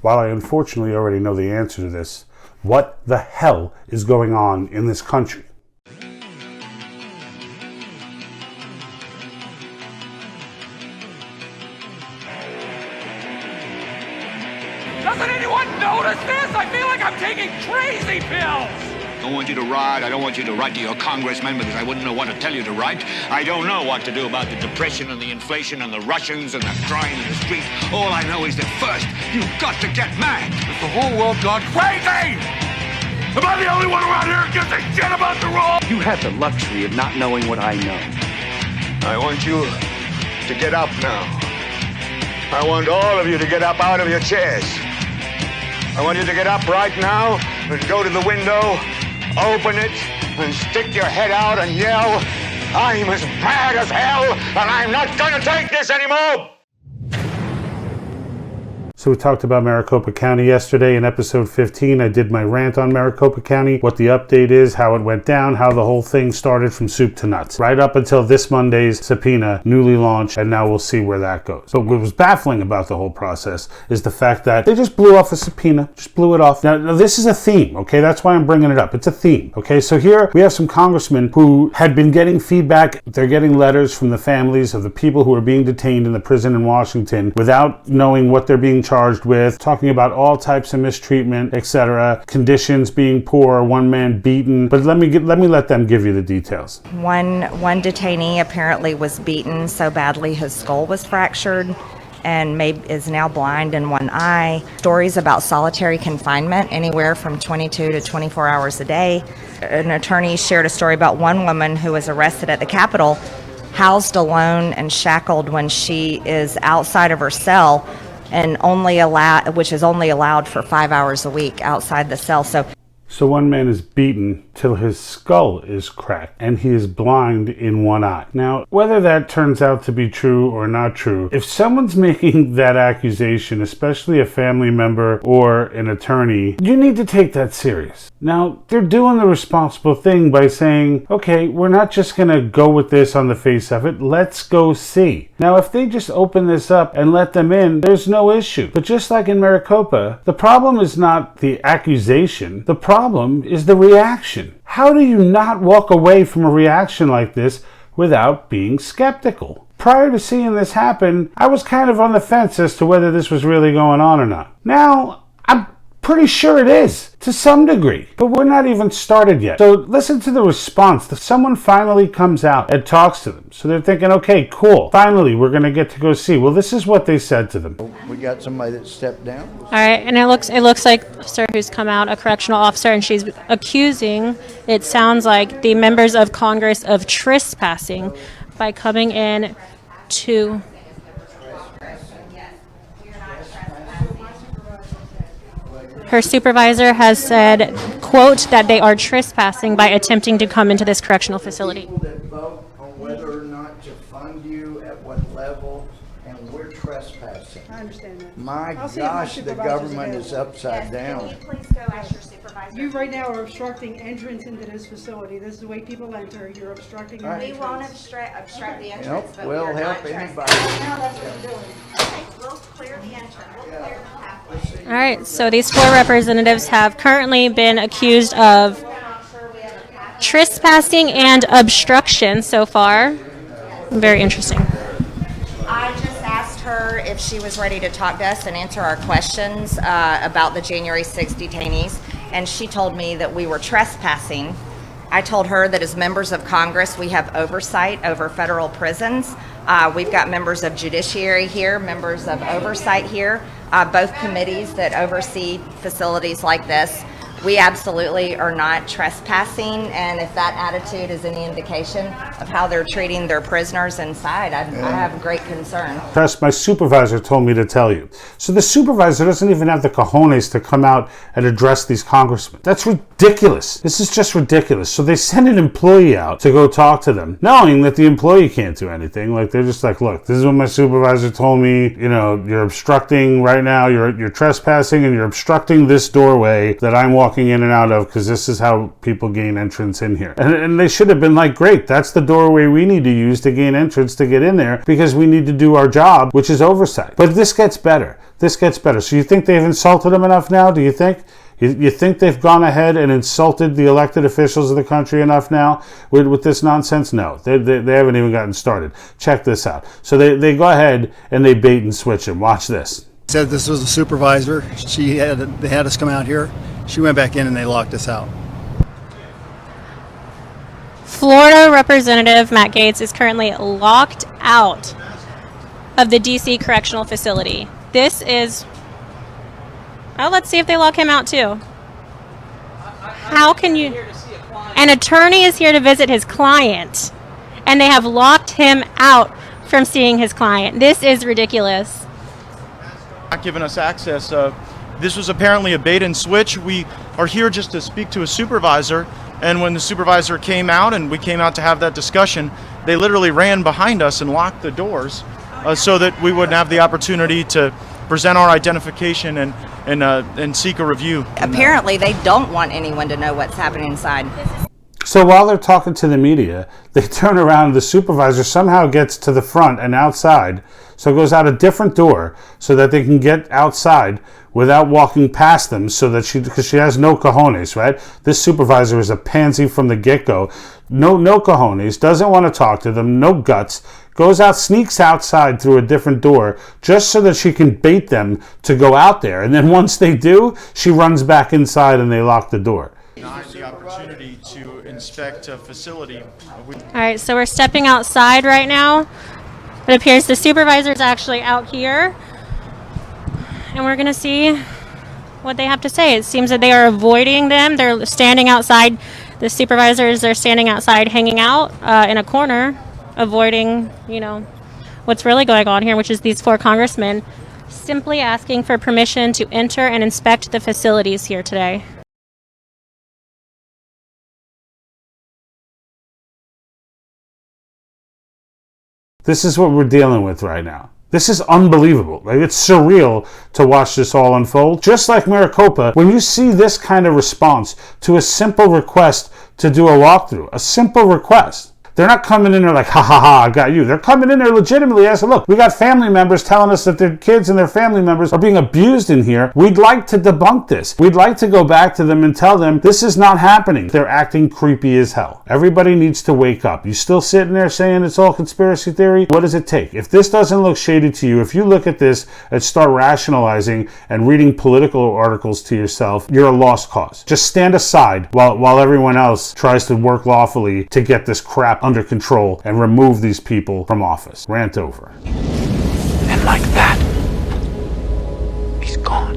While I unfortunately already know the answer to this, what the hell is going on in this country? Doesn't anyone notice this? I feel like I'm taking crazy pills! I don't want you to write. I don't want you to write to your congressman because I wouldn't know what to tell you to write. I don't know what to do about the depression and the inflation and the Russians and the crime in the streets. All I know is that first, you've got to get mad. Is the whole world gone crazy? Am I the only one around here who gives a shit about the rules? You have the luxury of not knowing what I know. I want you to get up now. I want all of you to get up out of your chairs. I want you to get up right now and go to the window, open it, and stick your head out and yell, I'm as mad as hell, and I'm not gonna take this anymore! So we talked about Maricopa County yesterday in episode 15. I did my rant on Maricopa County, what the update is, how it went down, how the whole thing started from soup to nuts. Right up until this Monday's subpoena, newly launched, and now we'll see where that goes. But what was baffling about the whole process is the fact that they just blew off a subpoena, just blew it off. Now this is a theme, okay? That's why I'm bringing it up. It's a theme, okay? So here we have some congressmen who had been getting feedback. They're getting letters from the families of the people who are being detained in the prison in Washington without knowing what they're being charged with, talking about all types of mistreatment, etc., conditions being poor, one man beaten. But let me let them give you the details. One detainee apparently was beaten so badly his skull was fractured and is now blind in one eye. Stories about solitary confinement, anywhere from 22 to 24 hours a day. An attorney shared a story about one woman who was arrested at the Capitol, housed alone and shackled when she is outside of her cell, and which is only allowed for 5 hours a week outside the cell. So one man is beaten till his skull is cracked and he is blind in one eye. Now, whether that turns out to be true or not true, if someone's making that accusation, especially a family member or an attorney, you need to take that serious. Now, they're doing the responsible thing by saying, okay, we're not just going to go with this on the face of it, let's go see. Now, if they just open this up and let them in, there's no issue. But just like in Maricopa, the problem is not the accusation, the problem is the reaction. How do you not walk away from a reaction like this without being skeptical? Prior to seeing this happen, I was kind of on the fence as to whether this was really going on or not. Now, I'm pretty sure it is, to some degree, but we're not even started yet. So listen to the response. Someone finally comes out and talks to them. So they're thinking, okay, cool. Finally, we're going to get to go see. Well, this is what they said to them. We got somebody that stepped down. All right, and it looks like Sir who's come out, a correctional officer, and she's accusing, it sounds like, the members of Congress of trespassing by coming in to... Her supervisor has said, quote, that they are trespassing by attempting to come into this correctional facility. People that vote on whether or not to fund you, at what level, and we're trespassing. I understand that. My I'll see if my gosh, the supervisor's government is available. upside down. Can you please go ask your supervisor? You right now are obstructing entrance into this facility. This is the way people enter. You're obstructing your We won't entrance. obstruct the Nope, entrance, but we'll we are not help anybody. trespassing. No, that's what we're doing. Okay, we'll clear the entrance. We'll clear the pathway. All right, so these four representatives have currently been accused of trespassing and obstruction so far. Very interesting. I just asked her if she was ready to talk to us and answer our questions about the January 6th detainees, and she told me that we were trespassing. I told her that as members of Congress, we have oversight over federal prisons. We've got members of judiciary here, members of oversight here, both committees that oversee facilities like this. We absolutely are not trespassing, and if that attitude is any indication of how they're treating their prisoners inside, I have great concern. My supervisor told me to tell you. So the supervisor doesn't even have the cojones to come out and address these congressmen. That's ridiculous. This is just ridiculous. So they send an employee out to go talk to them, knowing that the employee can't do anything. Like, they're just like, look, this is what my supervisor told me. You know, you're obstructing right now. You're trespassing, and you're obstructing this doorway that I'm walking walking in and out of, because this is how people gain entrance in here. And they should have been like, great, that's the doorway we need to use to gain entrance to get in there, because we need to do our job, which is oversight. But this gets better. This gets better. So you think they've insulted him enough now? Do you think? You think they've gone ahead and insulted the elected officials of the country enough now with this nonsense? No, they haven't even gotten started. Check this out. So they go ahead and they bait and switch him. Watch this. Said this was a supervisor. They had us come out here. She went back in and they locked us out. Florida Representative Matt Gaetz is currently locked out of the D.C. Correctional Facility. This is... Oh, let's see if they lock him out too. How can you... An attorney is here to visit his client, and they have locked him out from seeing his client. This is ridiculous. Not giving us access. This was apparently a bait and switch. We are here just to speak to a supervisor, and when the supervisor came out and we came out to have that discussion, they literally ran behind us and locked the doors so that we wouldn't have the opportunity to present our identification and seek a review. Apparently, they don't want anyone to know what's happening inside. So while they're talking to the media, they turn around and the supervisor somehow gets to the front and outside, so it goes out a different door so that they can get outside without walking past them, so that because she has no cojones, right? This supervisor is a pansy from the get-go. No cojones, doesn't want to talk to them, no guts, goes out, sneaks outside through a different door just so that she can bait them to go out there. And then once they do, she runs back inside and they lock the door. Denied the opportunity to inspect a facility. All right, so we're stepping outside right now. It appears the supervisor is actually out here, and we're going to see what they have to say. It seems that they are avoiding them. They're standing outside. The supervisors are standing outside hanging out in a corner, avoiding, what's really going on here, which is these 4 congressmen simply asking for permission to enter and inspect the facilities here today. This is what we're dealing with right now. This is unbelievable. Like, it's surreal to watch this all unfold. Just like Maricopa, when you see this kind of response to a simple request to do a walkthrough, a simple request, they're not coming in there like, ha ha ha, I got you. They're coming in there legitimately asking, look, we got family members telling us that their kids and their family members are being abused in here. We'd like to debunk this. We'd like to go back to them and tell them this is not happening. They're acting creepy as hell. Everybody needs to wake up. You still sitting there saying it's all conspiracy theory? What does it take? If this doesn't look shady to you, if you look at this and start rationalizing and reading political articles to yourself, you're a lost cause. Just stand aside while everyone else tries to work lawfully to get this crap under control and remove these people from office. Rant over. And like that, he's gone.